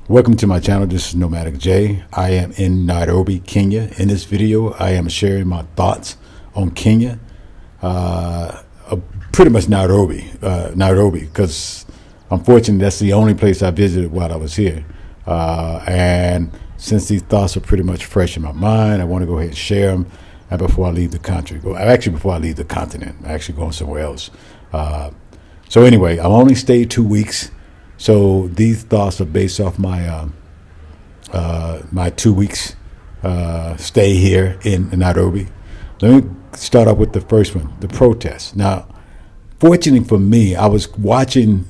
Welcome to my channel. This is Nomadic J. I am in Nairobi, Kenya. In this video, I am sharing my thoughts on Kenya. Pretty much Nairobi, because unfortunately that's the only place I visited while I was here. And since these thoughts are pretty much fresh in my mind, I want to go ahead and share them. And before I leave the country, before I leave the continent, I'm actually going somewhere else. So anyway, I've only stayed 2 weeks. So these thoughts are based off my my 2 weeks stay here in Nairobi. Let me start off with the first one, the protests. Now, fortunately for me, I was watching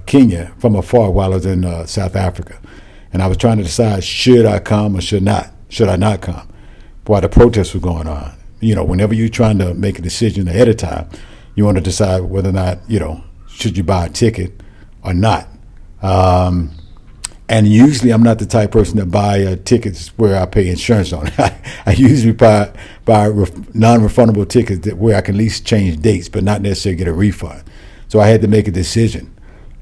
Kenya from afar while I was in South Africa, and I was trying to decide, should I come or should I not come while the protests were going on. You know, whenever you're trying to make a decision ahead of time, you want to decide whether or not, should you buy a ticket or not. And usually I'm not the type of person to buy tickets where I pay insurance on it. I usually buy non-refundable tickets where I can at least change dates, but not necessarily get a refund. So I had to make a decision.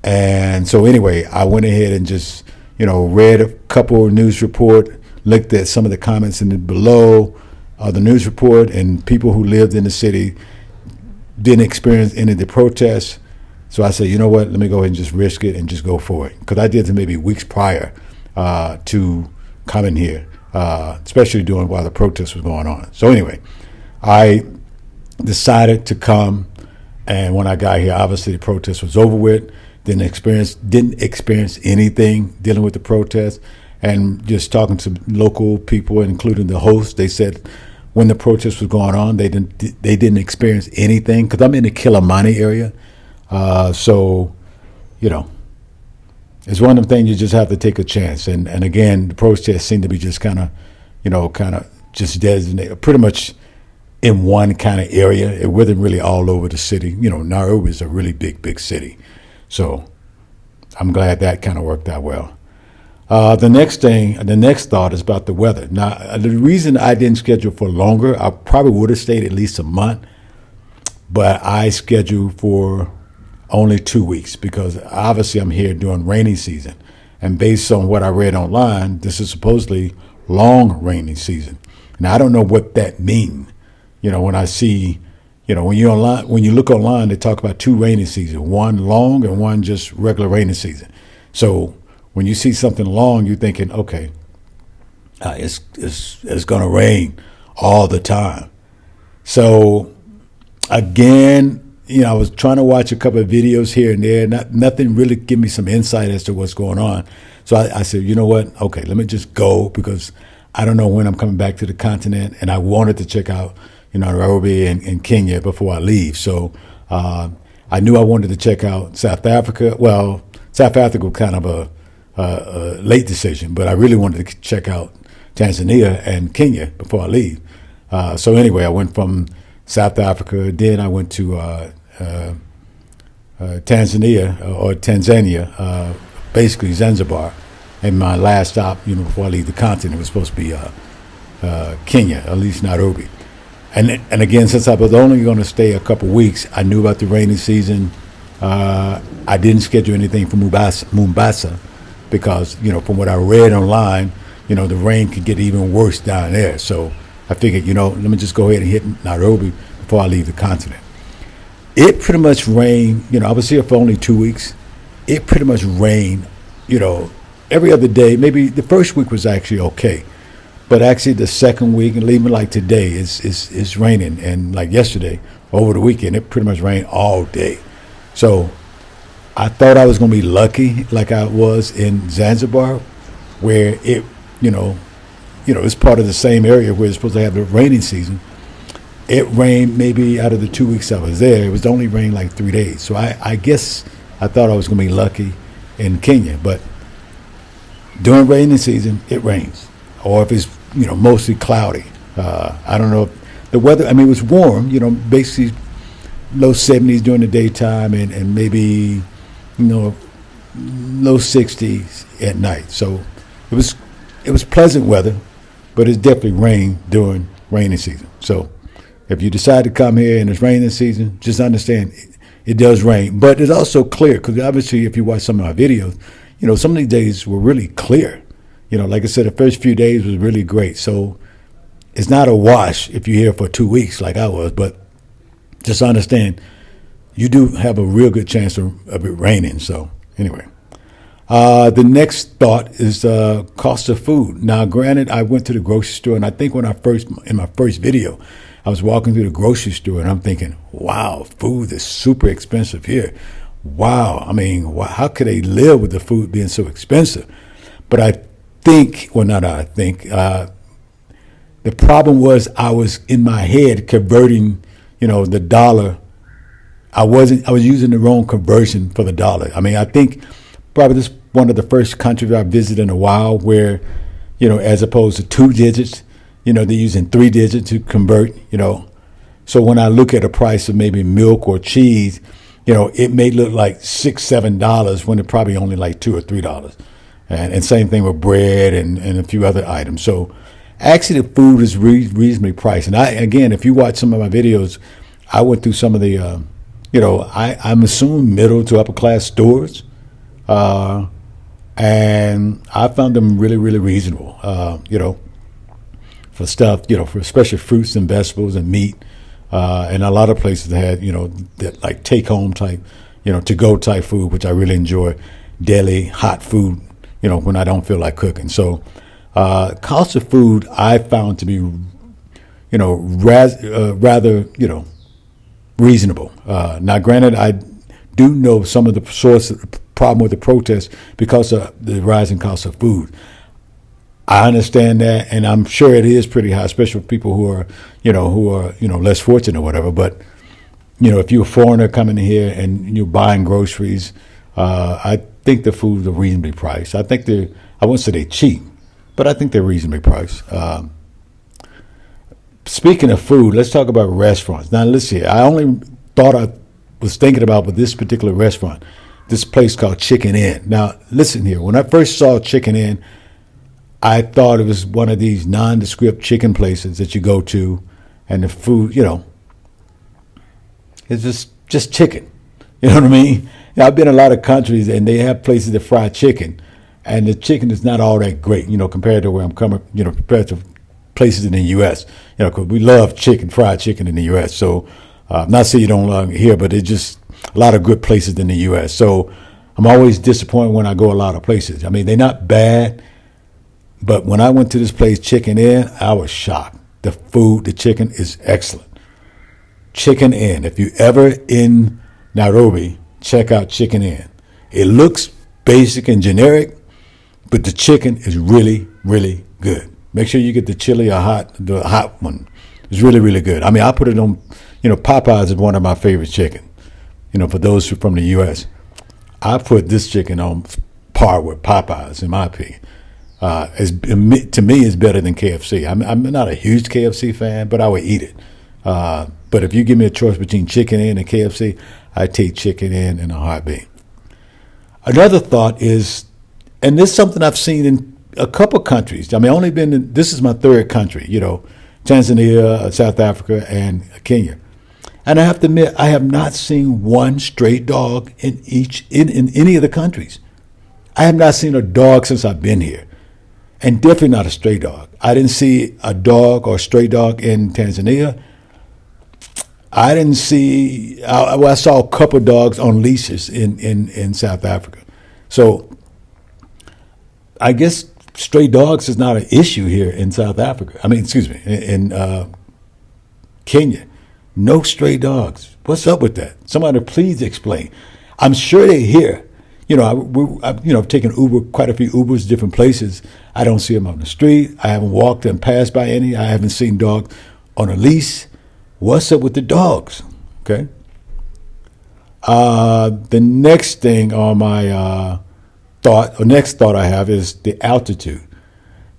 And so anyway, I went ahead and just, read a couple of news report, looked at some of the comments below the news report, and people who lived in the city didn't experience any of the protests. So I said, you know what, let me go ahead and just risk it and just go for it. Because I did it maybe weeks prior to coming here, especially while the protest was going on. So anyway, I decided to come. And when I got here, obviously the protest was over with. Didn't experience anything dealing with the protest. And just talking to local people, including the host, they said when the protest was going on, they didn't experience anything. Because I'm in the Kilimani area. So, it's one of them things you just have to take a chance. And again, the protests seem to be just kind of just designated pretty much in one kind of area. It wasn't really all over the city. Nairobi is a really big city. So I'm glad that kind of worked out well. The next thought is about the weather. Now, the reason I didn't schedule for longer, I probably would have stayed at least a month, but I scheduled for only 2 weeks because obviously I'm here during rainy season. And based on what I read online, this is supposedly long rainy season. Now, I don't know what that means. When I see, when you look online, they talk about 2 rainy seasons, one long and one just regular rainy season. So when you see something long, you're thinking, okay, it's going to rain all the time. So again, I was trying to watch a couple of videos here and there. Nothing really give me some insight as to what's going on. So I said, you know what? Okay, let me just go because I don't know when I'm coming back to the continent, and I wanted to check out, Nairobi and Kenya before I leave. So I knew I wanted to check out South Africa. Well, South Africa was kind of a late decision, but I really wanted to check out Tanzania and Kenya before I leave. So anyway, I went from South Africa, then I went to Tanzania, basically Zanzibar, and my last stop, before I leave the continent, was supposed to be Kenya, at least Nairobi. And again, since I was only going to stay a couple weeks, I knew about the rainy season. I didn't schedule anything for Mombasa because, from what I read online, the rain could get even worse down there. So I figured, let me just go ahead and hit Nairobi before I leave the continent. It pretty much rained, I was here for only 2 weeks. It pretty much rained, every other day. Maybe the first week was actually okay. But actually the second week, and even like today, it's raining. And like yesterday, over the weekend, it pretty much rained all day. So I thought I was going to be lucky like I was in Zanzibar, where it, it's part of the same area where it's supposed to have the rainy season. It rained maybe out of the 2 weeks I was there. It was only rained like 3 days. So I guess I thought I was going to be lucky in Kenya. But during rainy season, it rains. Or if it's, mostly cloudy. I don't know. The weather, it was warm, basically low 70s during the daytime and maybe, low 60s at night. So it was pleasant weather, but it's definitely rained during rainy season. So if you decide to come here and it's raining season, just understand it does rain. But it's also clear because obviously if you watch some of my videos, some of these days were really clear. Like I said, the first few days was really great. So it's not a wash if you're here for 2 weeks like I was, but just understand you do have a real good chance of it raining. So anyway, the next thought is cost of food. Now, granted, I went to the grocery store, and I think in my first video, I was walking through the grocery store, and I'm thinking, wow, food is super expensive here. Wow, I mean, how could they live with the food being so expensive? But I think, well, not I think, the problem was I was in my head converting, the dollar. I was using the wrong conversion for the dollar. I mean, I think probably this is one of the first countries I visited in a while where, as opposed to 2 digits, they're using 3 digits to convert, So when I look at a price of maybe milk or cheese, it may look like $6, $7 when it probably only like $2 or $3. And same thing with bread and a few other items. So actually the food is reasonably priced. And again, if you watch some of my videos, I went through some of the, I'm assuming middle to upper class stores. And I found them really, really reasonable, for stuff, for especially fruits and vegetables and meat. And a lot of places had, that like take home type, to go type food, which I really enjoy. Deli, hot food, when I don't feel like cooking. So, cost of food I found to be, rather, reasonable. Now, granted, I do know some of the source of the problem with the protests because of the rising cost of food. I understand that, and I'm sure it is pretty high, especially for people who are, less fortunate or whatever. But, if you're a foreigner coming in here and you're buying groceries, I think the foods are reasonably priced. I wouldn't say they're cheap, but I think they're reasonably priced. Speaking of food, let's talk about restaurants. Now, listen, I only thought I was thinking about with this particular restaurant, this place called Chicken Inn. Now, listen here. When I first saw Chicken Inn, I thought it was one of these nondescript chicken places that you go to, and the food, it's just chicken. You know what I mean? I've been in a lot of countries, and they have places that fry chicken, and the chicken is not all that great, compared to where I'm coming, compared to places in the U.S., because we love fried chicken in the U.S. So, not saying you don't love it here, but it's just a lot of good places in the U.S. So, I'm always disappointed when I go a lot of places. I mean, they're not bad, but when I went to this place, Chicken Inn, I was shocked. The food, the chicken is excellent. Chicken Inn. If you're ever in Nairobi, check out Chicken Inn. It looks basic and generic, but the chicken is really, really good. Make sure you get the chili or the hot one. It's really, really good. I mean, I put it on, Popeyes is one of my favorite chicken. For those who are from the U.S., I put this chicken on par with Popeyes, in my opinion. To me, it's better than KFC. I'm not a huge KFC fan, but I would eat it. But if you give me a choice between Chicken Inn and KFC, I take Chicken Inn in a heartbeat. Another thought is, and this is something I've seen in a couple countries. I mean, this is my third country, Tanzania, South Africa, and Kenya. And I have to admit, I have not seen one stray dog in any of the countries. I have not seen a dog since I've been here. And definitely not a stray dog. I didn't see a dog or stray dog in Tanzania. I didn't see, I saw a couple dogs on leashes in South Africa. So I guess stray dogs is not an issue here in South Africa. In Kenya. No stray dogs. What's up with that? Somebody please explain. I'm sure they're here. I've taken Uber, quite a few Ubers, different places. I don't see them on the street. I haven't walked and passed by any. I haven't seen dogs on a leash. What's up with the dogs? Okay. The next thing on my next thought I have is the altitude.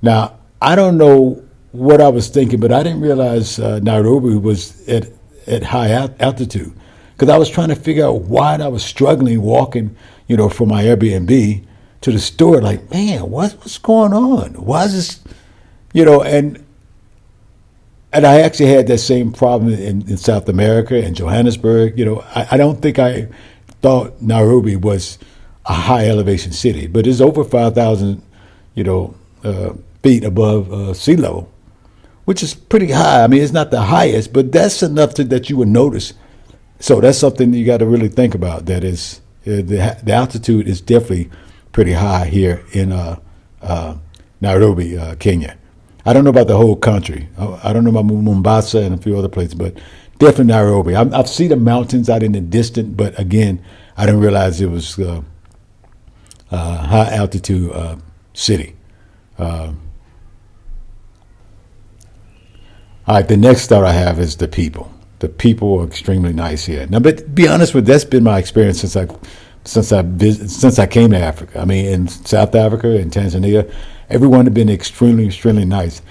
Now, I don't know what I was thinking, but I didn't realize Nairobi was at high altitude, because I was trying to figure out why I was struggling walking, from my Airbnb to the store. Like, man, what's going on? Why is this, and I actually had that same problem in South America, in Johannesburg. I don't think I thought Nairobi was a high elevation city, but it's over 5,000, you know, feet above sea level, which is pretty high. I mean, it's not the highest, but that's enough that you would notice. So that's something you got to really think about. That is, the altitude is definitely pretty high here in Nairobi, Kenya. I don't know about the whole country. I don't know about Mombasa and a few other places, but definitely Nairobi. I've seen the mountains out in the distance, but again, I didn't realize it was high altitude city. All right, the next thought I have is the people. The people are extremely nice here. Now, but to be honest with you, that's been my experience since I came to Africa. I mean, in South Africa and Tanzania, everyone has been extremely, extremely nice.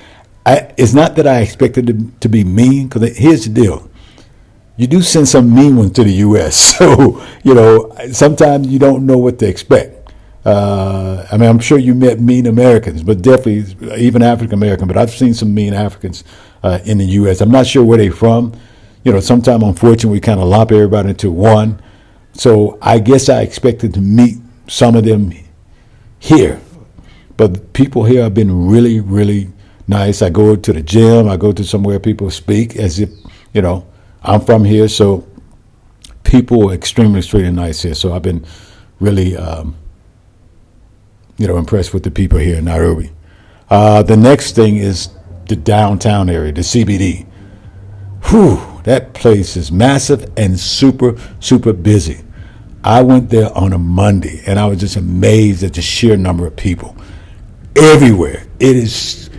It's not that I expected them to be mean, because here's the deal. You do send some mean ones to the U.S., so, you know, sometimes you don't know what to expect. I mean, I'm sure you met mean Americans, but definitely even African American. But I've seen some mean Africans in the U.S. I'm not sure where they're from. You know, sometimes, unfortunately, we kind of lump everybody into one. So I guess I expected to meet some of them here. But the people here have been really, really nice. I go to the gym. I go to somewhere people speak as if, you know, I'm from here. So people are extremely, extremely nice here. So I've been really, impressed with the people here in Nairobi. The next thing is the downtown area, the CBD. Whew, that place is massive and super, super busy. I went there on a Monday, and I was just amazed at the sheer number of people everywhere. It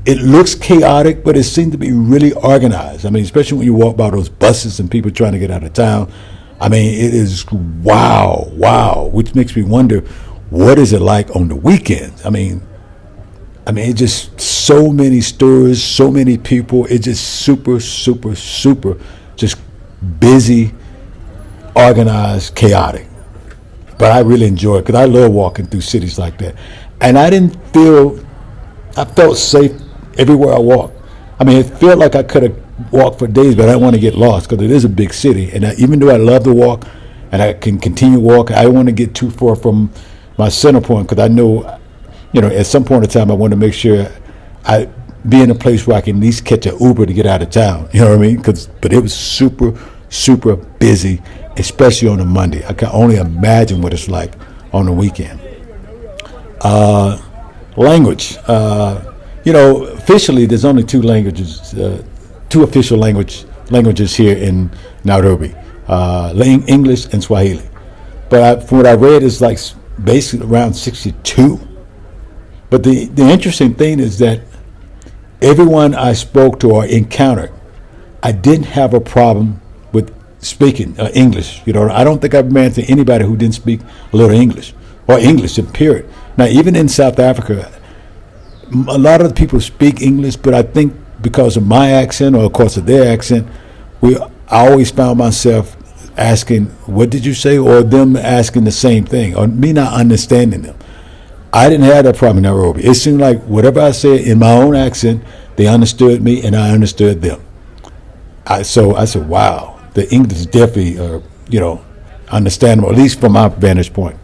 looks chaotic, but it seemed to be really organized. I mean, especially when you walk by those buses and people trying to get out of town. I mean, it is wow, which makes me wonder, what is it like on the weekends? I mean, it's just so many stores, so many people. It's just super, super, super, just busy, organized, chaotic. But I really enjoy it because I love walking through cities like that. And I felt safe everywhere I walked. I mean, it felt like I could have walked for days, but I don't want to get lost because it is a big city. And even though I love to walk and I can continue walking, I don't want to get too far from my center point because I know, at some point in time, I want to make sure I be in a place where I can at least catch an Uber to get out of town. You know what I mean? But it was super, super busy, especially on a Monday. I can only imagine what it's like on the weekend. Language. Officially, there's only two official languages here in Nairobi, English and Swahili. But from what I read, it's like basically around 62. But the interesting thing is that everyone I spoke to or encountered, I didn't have a problem with speaking English. I don't think I've ran into anybody who didn't speak a little English or English in period. Now, even in South Africa, a lot of the people speak English, but I think because of my accent or of course of their accent, I always found myself asking, "What did you say?" or them asking the same thing, or me not understanding them. I didn't have that problem in Nairobi. It seemed like whatever I said in my own accent, they understood me and I understood them. So I said, wow, the English is definitely, understandable, at least from my vantage point.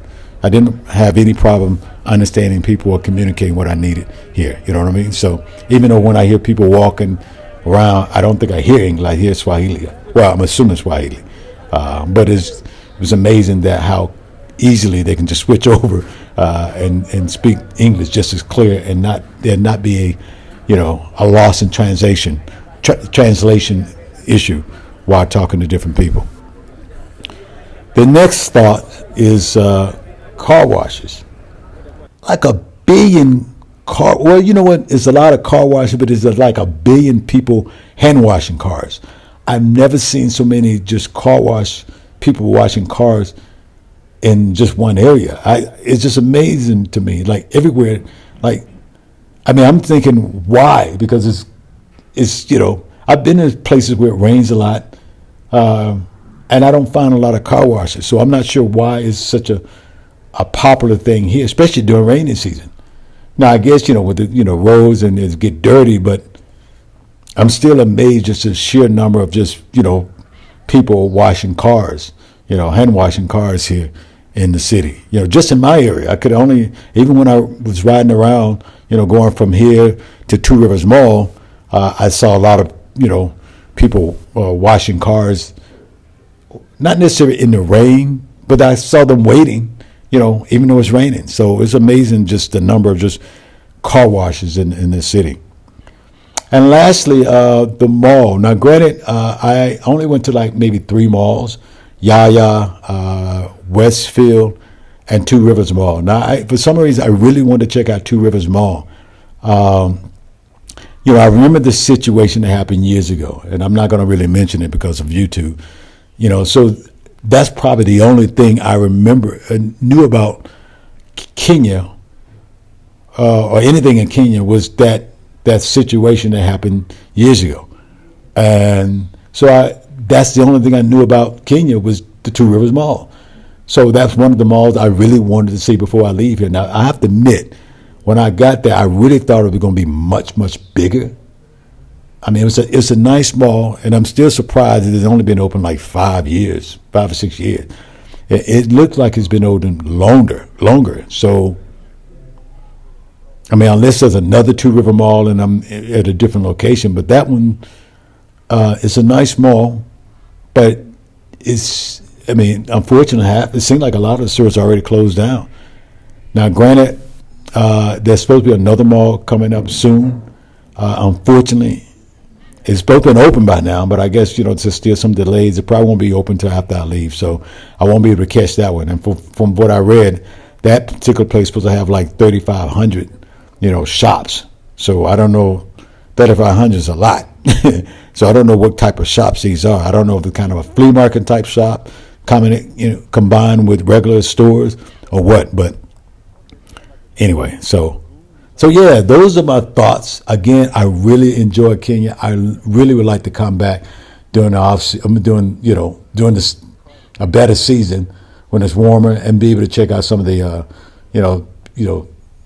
I didn't have any problem understanding people or communicating what I needed here. You know what I mean? So even though when I hear people walking around, I don't think I hear English, I hear Swahili. Well, I'm assuming Swahili. But it was amazing that how easily they can just switch over and speak English just as clear and there not be a loss in translation issue while talking to different people. The next thought is car washes. Like a billion well, you know what? It's a lot of car washes, but it's like a billion people hand washing cars. I've never seen so many just people washing cars in just one area. It's just amazing to me. Like everywhere, I'm thinking why? Because it's I've been in places where it rains a lot, and I don't find a lot of car washes. So I'm not sure why it's such a popular thing here, especially during rainy season. Now I guess with the roads and it get dirty, but I'm still amazed just the sheer number of just people washing cars, hand washing cars here in the city. Just in my area, I could only, even when I was riding around, going from here to Two Rivers Mall, I saw a lot of, people washing cars, not necessarily in the rain, but I saw them waiting, even though it's raining. So it's amazing just the number of just car washes in the city. And lastly, the mall. Now, granted, I only went to like maybe 3 malls: Yaya, Westfield, and Two Rivers Mall. Now, for some reason, I really wanted to check out Two Rivers Mall. I remember the situation that happened years ago, and I'm not going to really mention it because of YouTube. So that's probably the only thing I remember and knew about Kenya, or anything in Kenya, was that situation that happened years ago. And so that's the only thing I knew about Kenya, was the Two Rivers Mall. So that's one of the malls I really wanted to see before I leave here. Now, I have to admit, when I got there, I really thought it was going to be much, much bigger. I mean, it's a nice mall, and I'm still surprised that it's only been open like 5 or 6 years. It looks like it's been open longer. So, I mean, unless there's another Two River Mall and I'm at a different location, but that one, it's a nice mall, but unfortunately, it seems like a lot of the stores are already closed down. Now, granted, there's supposed to be another mall coming up soon. Unfortunately, it's supposed to be open by now, but I guess, there's still some delays. It probably won't be open until after I leave, so I won't be able to catch that one. And from what I read, that particular place is supposed to have like 3,500, shops. So I don't know, 3,500 is a lot. So I don't know what type of shops these are. I don't know if it's kind of a flea market type shop, combined with regular stores or what, but anyway, so yeah, those are my thoughts. Again, I really enjoy Kenya. I really would like to come back during the off-season, during this a better season when it's warmer, and be able to check out some of the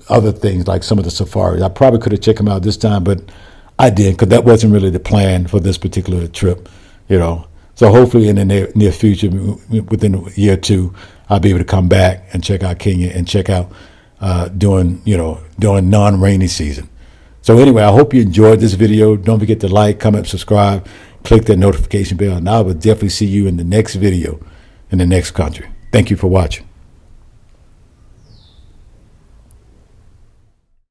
other things like some of the safaris. I probably could have checked them out this time, but I didn't, because that wasn't really the plan for this particular trip. So hopefully in the near future, within a year or two, I'll be able to come back and check out Kenya and check out during non-rainy season. So anyway, I hope you enjoyed this video. Don't forget to like, comment, subscribe, click that notification bell, and I will definitely see you in the next video in the next country. Thank you for watching.